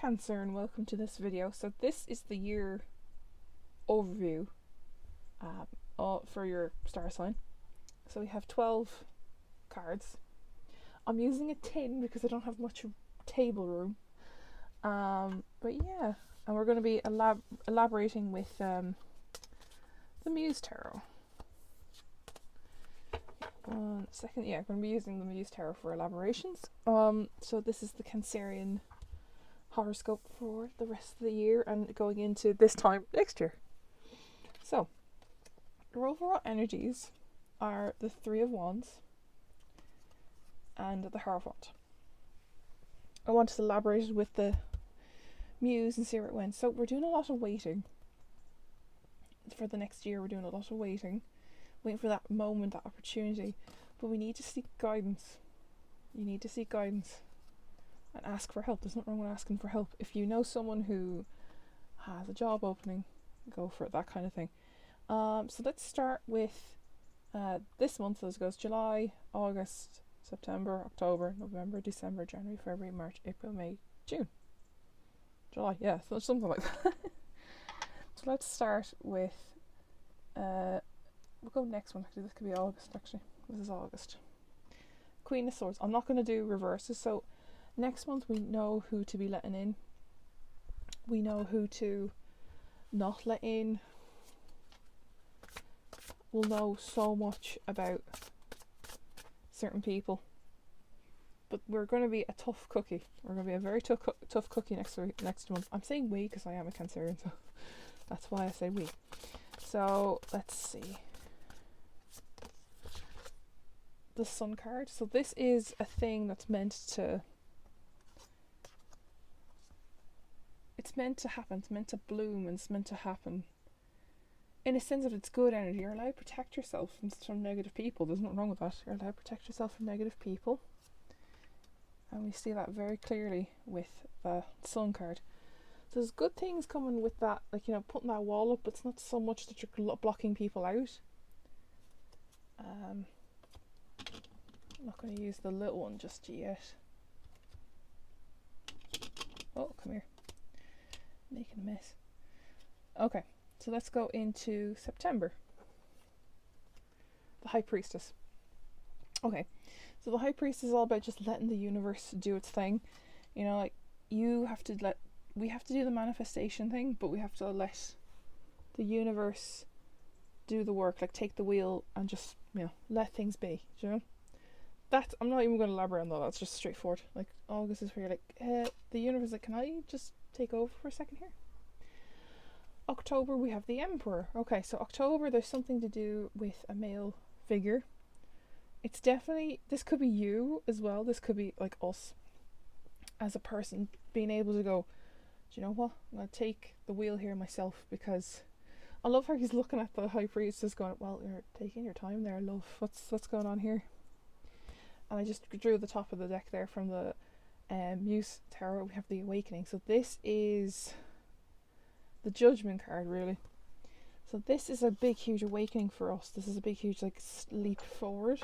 Cancer, and welcome to this video. So this is the year overview for your star sign. So we have 12 cards. I'm using a tin because I don't have much table room. But yeah, and we're going to be elaborating with the Muse Tarot. 1 second, yeah, I'm going to be using the Muse Tarot for elaborations. So this is the Cancerian horoscope for the rest of the year and going into this time next year. So, your overall energies are the Three of Wands and the Hierophant. I want to elaborate with the Muse and see where it went. So we're doing a lot of waiting. For the next year we're doing a lot of waiting for that moment, that opportunity. But we need to seek guidance. You need to seek guidance and ask for help. There's nothing wrong with asking for help. If you know someone who has a job opening, go for it, that kind of thing. So let's start with this month. So this goes July, August, September, October, November, December, January, February, March, April, May, June. July, yeah, so something like that. So let's start with we'll go next one. Actually, this could be August. Actually, this is August. Queen of Swords. I'm not going to do reverses. So next month we know who to be letting in. We know who to not let in. We'll know so much about certain people. But we're going to be a tough cookie. We're going to be a very tough cookie next month. I'm saying we because I am a Cancerian, so that's why I say we. So let's see. The Sun card. So this is a thing that's meant to... It's meant to happen. It's meant to bloom and it's meant to happen. In a sense that it's good energy. You're allowed to protect yourself from negative people. There's nothing wrong with that. You're allowed to protect yourself from negative people. And we see that very clearly with the Sun card. So there's good things coming with that. Like, you know, putting that wall up. It's not so much that you're blocking people out. I'm not going to use the little one just yet. Oh, come here. Making a mess. Okay, so let's go into September. The High Priestess. Okay, so the High Priestess is all about just letting the universe do its thing. You know, like, we have to do the manifestation thing, but we have to let the universe do the work, like take the wheel and just, you know, let things be, do you know? I'm not even going to elaborate on that, that's just straightforward. Like, August is where you're like, the universe is like, can I just take over for a second here? October, we have the Emperor. Okay, so October, there's something to do with a male figure. It's definitely, this could be you as well, this could be like us as a person being able to go, do you know what, I'm going to take the wheel here myself, because I love how he's looking at the High Priestess going, well, you're taking your time there, love, what's going on here? And I just drew the top of the deck there from the Muse Tarot. We have the Awakening. So this is the Judgment card, really. So this is a big, huge awakening for us. This is a big, huge like leap forward,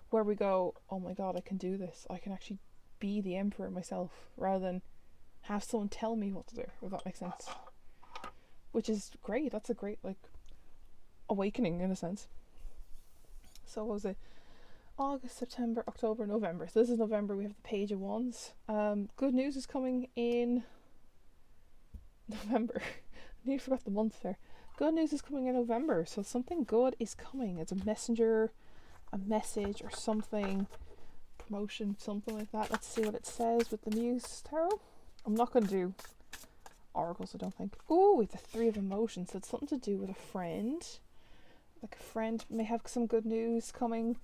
where we go, oh my god, I can do this. I can actually be the Emperor myself, rather than have someone tell me what to do, if that makes sense. Which is great. That's a great, like, awakening in a sense. So what was it? August, September, October, November. So this is November. We have the Page of Wands. Good news is coming in November. I nearly forgot the month there. Good news is coming in November. So something good is coming. It's a messenger, a message or something. Promotion, something like that. Let's see what it says with the Muse Tarot. I'm not going to do oracles, I don't think. Oh, with the Three of Emotions. So it's something to do with a friend. Like a friend may have some good news coming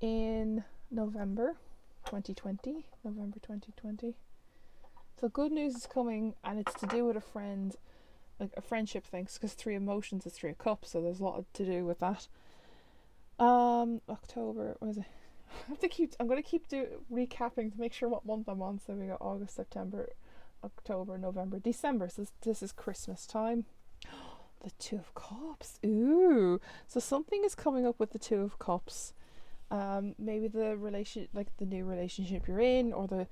in November 2020. November 2020. So good news is coming, and it's to do with a friend, like a friendship thing, because Three Emotions is Three of Cups, so there's a lot to do with that. October, what is it? I'm going to keep recapping to make sure what month I'm on. So we got August, September, October, November, December. So this is Christmas time. The Two of Cups. Ooh. So something is coming up with the Two of Cups. Maybe the relation, like the new relationship you're in, or the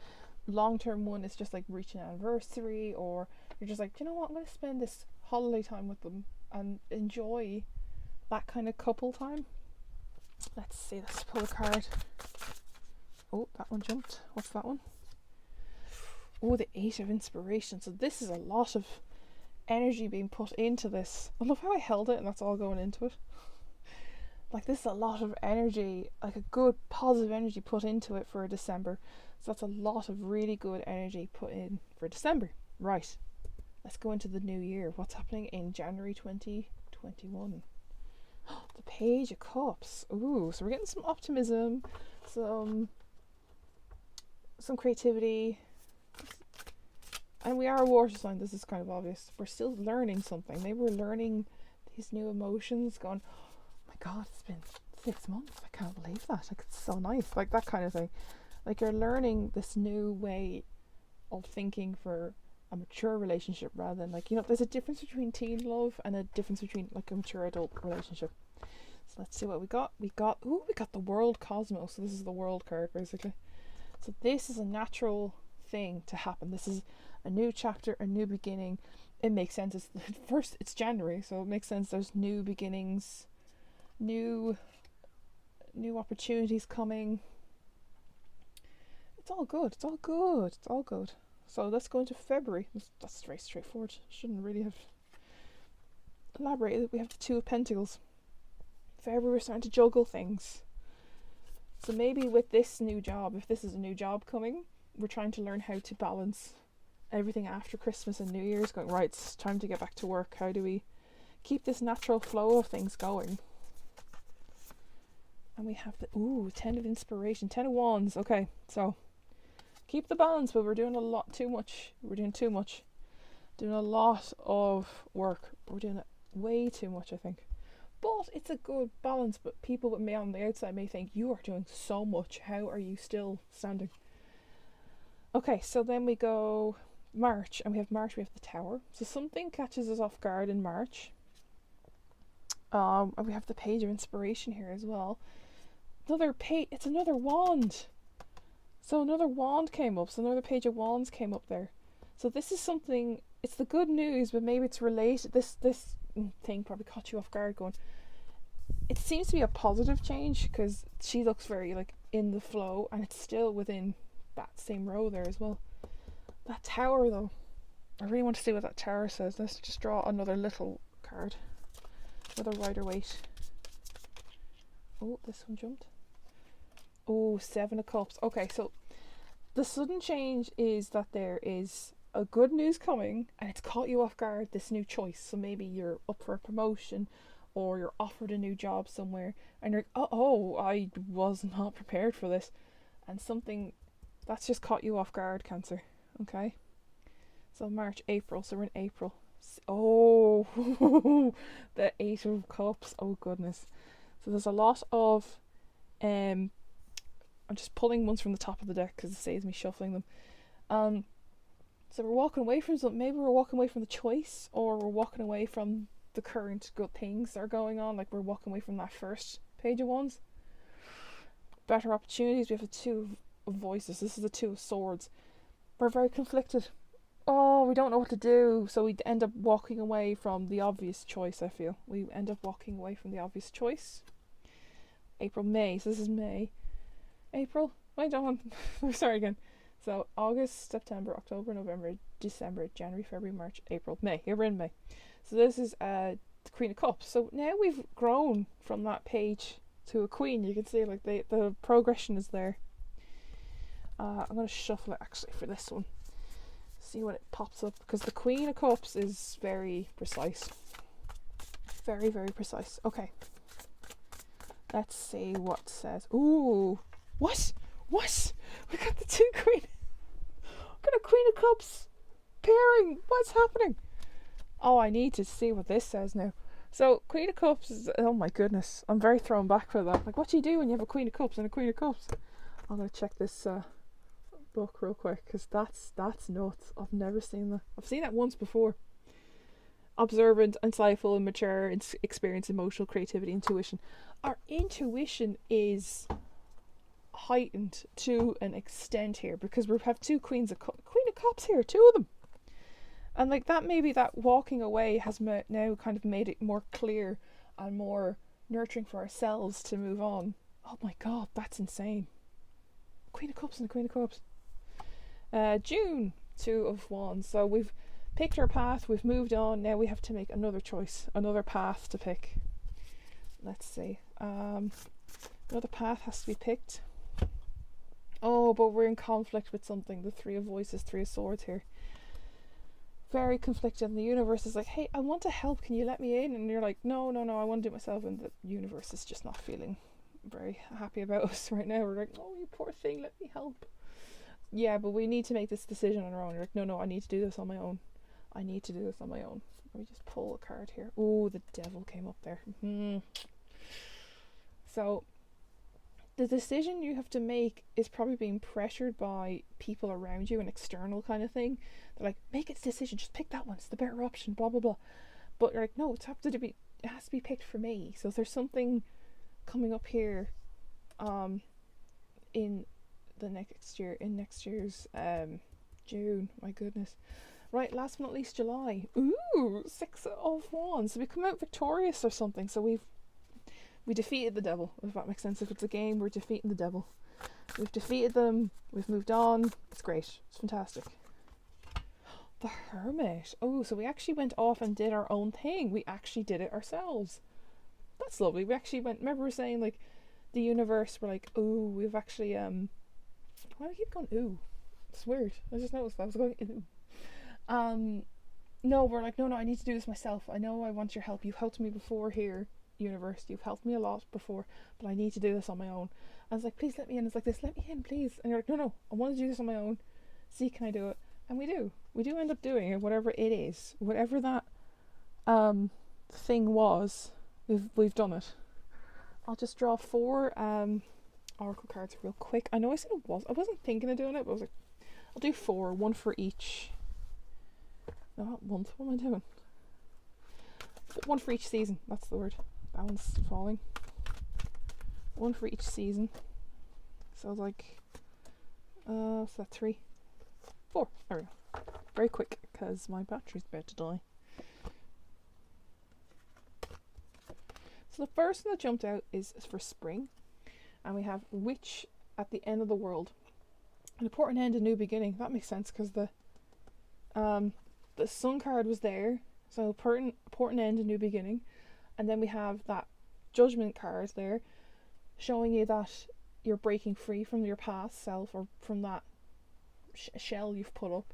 long-term one is just like reaching an anniversary, or you're just like, you know what, I'm going to spend this holiday time with them and enjoy that kind of couple time. Let's see, let's pull a card. Oh, that one jumped. What's that one? Oh, the 8 of Inspiration. So this is a lot of energy being put into this. I love how I held it and that's all going into it. Like, this is a lot of energy, like a good positive energy put into it for December. So that's a lot of really good energy put in for December. Right, let's go into the new year. What's happening in January 2021? The Page of Cups. Ooh, so we're getting some optimism, some creativity. And we are a water sign, this is kind of obvious. We're still learning something. Maybe we're learning these new emotions, going, oh my god, it's been 6 months. I can't believe that. Like, it's so nice. Like, that kind of thing. Like, you're learning this new way of thinking for a mature relationship, rather than, like, you know, there's a difference between teen love and a difference between, like, a mature adult relationship. So let's see what we got. We got the World Cosmos. So this is the World card, basically. So this is a natural thing to happen. This is a new chapter, a new beginning. It makes sense. It's January, so it makes sense. There's new beginnings, new opportunities coming. It's all good. It's all good. It's all good. So let's go into February. That's very straightforward. Shouldn't really have elaborated. We have the 2 of Pentacles. February, we're starting to juggle things. So maybe with this new job, if this is a new job coming, we're trying to learn how to balance everything after Christmas and New Year's, going, right, it's time to get back to work. How do we keep this natural flow of things going? And we have the 10 of Inspiration, 10 of Wands. Okay, so keep the balance, but we're doing too much. We're doing too much. Doing a lot of work. We're doing it way too much, I think. But it's a good balance. But people with me on the outside may think, you are doing so much. How are you still standing? Okay, so then we go March, and we have the Tower. So something catches us off guard in March. And we have the Page of Inspiration here as well. It's another wand. So another wand came up. So another Page of Wands came up there. So this is something, it's the good news, but maybe it's related. This thing probably caught you off guard, going, it seems to be a positive change, because she looks very, like, in the flow, and it's still within that same row there as well. That Tower, though, I really want to see what that Tower says. Let's just draw another little card, another Rider-Waite. Oh, this one jumped. Oh, 7 of Cups. Okay, so the sudden change is that there is a good news coming, and it's caught you off guard, this new choice. So maybe you're up for a promotion, or you're offered a new job somewhere, and you're, oh, I was not prepared for this, and something that's just caught you off guard, Cancer. Okay, so March, April, so we're in April. Oh, the 8 of Cups. Oh goodness. So there's a lot of I'm just pulling ones from the top of the deck because it saves me shuffling them. So we're walking away from something. Maybe we're walking away from the choice, or we're walking away from the current good things that are going on. Like, we're walking away from that first Page of Wands. Better opportunities. We have the 2 of Voices. This is the 2 of Swords. We're very conflicted. Oh, we don't know what to do. So we end up walking away from the obvious choice, I feel. We end up walking away from the obvious choice. April, May. So this is May. April. Wait, don't. Sorry again. So August, September, October, November, December, January, February, March, April, May. Here we're in May. So this is the Queen of Cups. So now we've grown from that page to a queen. You can see, like, the progression is there. I'm going to shuffle it actually for this one. See when it pops up, because the Queen of Cups is very precise. Very, very precise. Okay. Let's see what it says. Ooh. What? We got the 2 Queen. We got a Queen of Cups pairing. What's happening? Oh, I need to see what this says now. So, Queen of Cups is, oh my goodness. I'm very thrown back for that. Like, what do you do when you have a Queen of Cups and a Queen of Cups? I'm going to check this book real quick, because that's nuts. I've never seen that. I've seen that once before. Observant, insightful, and mature, experience, emotional, creativity, intuition. Our intuition is heightened to an extent here because we have two Queen of Cups here, two of them. And like that, maybe that walking away has now kind of made it more clear and more nurturing for ourselves to move on. Oh my god, that's insane. Queen of Cups and the Queen of Cups. June, Two of Wands. So we've picked our path, we've moved on, now we have to make another choice, another path to pick. Let's see. Another path has to be picked. Oh, but we're in conflict with something. The Three of Voices, Three of Swords here. Very conflicted, and the universe is like, hey, I want to help, can you let me in? And you're like, no, I want to do it myself, and the universe is just not feeling very happy about us right now. We're like, oh, you poor thing, let me help. Yeah, but we need to make this decision on our own. You're like, no, I need to do this on my own. Let me just pull a card here. Oh, the Devil came up there. So the decision you have to make is probably being pressured by people around you, an external kind of thing. They're like, make its decision, just pick that one, it's the better option, blah blah blah. But you're like, no, it has to be picked for me. So there's something coming up here in next year's June. My goodness. Right, last but not least, July. Ooh, Six of Wands. So we come out victorious or something. So we defeated the devil, if that makes sense. If it's a game, we're defeating the devil. We've defeated them. We've moved on. It's great. It's fantastic. The Hermit. Oh, so we actually went off and did our own thing. We actually did it ourselves. That's lovely. We actually went. Remember, we were saying like the universe. We're like, ooh, we've actually Why do I keep going ooh? It's weird. I just noticed that I was going ooh. No, we're like, no, I need to do this myself. I know I want your help. You've helped me before here, universe. You've helped me a lot before, but I need to do this on my own. I was like, please let me in. It's like this, let me in, please. And you're like, no, I want to do this on my own. See, can I do it? And we do. We do end up doing it, whatever it is. Whatever that thing was, we've done it. I'll just draw 4 oracle cards real quick. I know I said I wasn't thinking of doing it, but I was like, I'll do 4, one for each. No, not month. What am I doing? One for each season. That's the word. That one's falling. One for each season. So like, what's that? 3, 4. There we go. Very quick because my battery's about to die. So the first one that jumped out is for spring, and we have Witch at the end of the world. An important end, a new beginning. That makes sense because the Sun card was there, so important end, a new beginning. And then we have that Judgment card there, showing you that you're breaking free from your past self, or from that shell you've put up.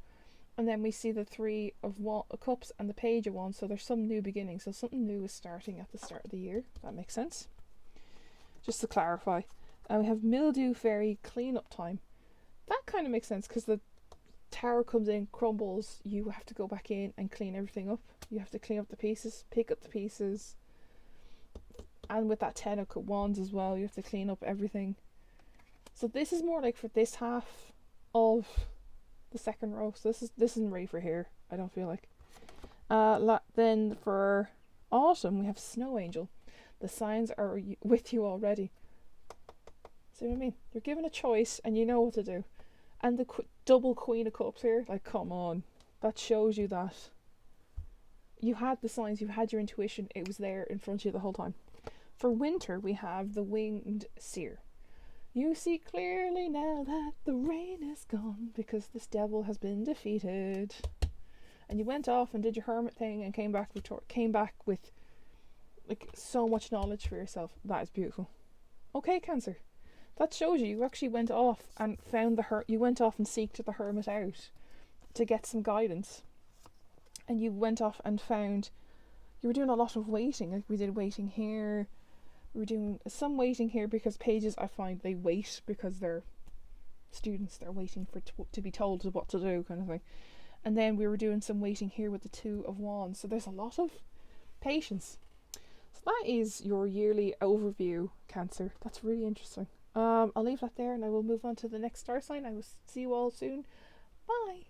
And then we see the Three of Cups and the Page of Wands, so there's some new beginning. So something new is starting at the start of the year. That makes sense. Just to clarify. And we have Mildew Fairy, clean-up time. That kind of makes sense because the tower comes in, crumbles, you have to go back in and clean everything up. You have to clean up the pieces, pick up the pieces. And with that 10 of Wands as well, you have to clean up everything. So this is more like for this half of the second row. So this isn't ready for here, I don't feel like. Then for autumn we have Snow Angel. The signs are with you already. See what I mean? You're given a choice and you know what to do. And the double Queen of Cups here, like, come on. That shows you that you had the signs, you had your intuition, it was there in front of you the whole time. For winter, we have the Winged Seer. You see clearly now that the rain is gone because this devil has been defeated. And you went off and did your hermit thing and came back with like so much knowledge for yourself. That is beautiful. Okay, Cancer. That shows you actually went off and found you went off and seeked the hermit out to get some guidance. And you went off and found you were doing a lot of waiting. Like we did waiting here. We were doing some waiting here because pages, I find they wait because they're students. They're waiting for to be told what to do, kind of thing. And then we were doing some waiting here with the Two of Wands. So there's a lot of patience. So that is your yearly overview, Cancer. That's really interesting. I'll leave that there and I will move on to the next star sign. I will see you all soon. Bye.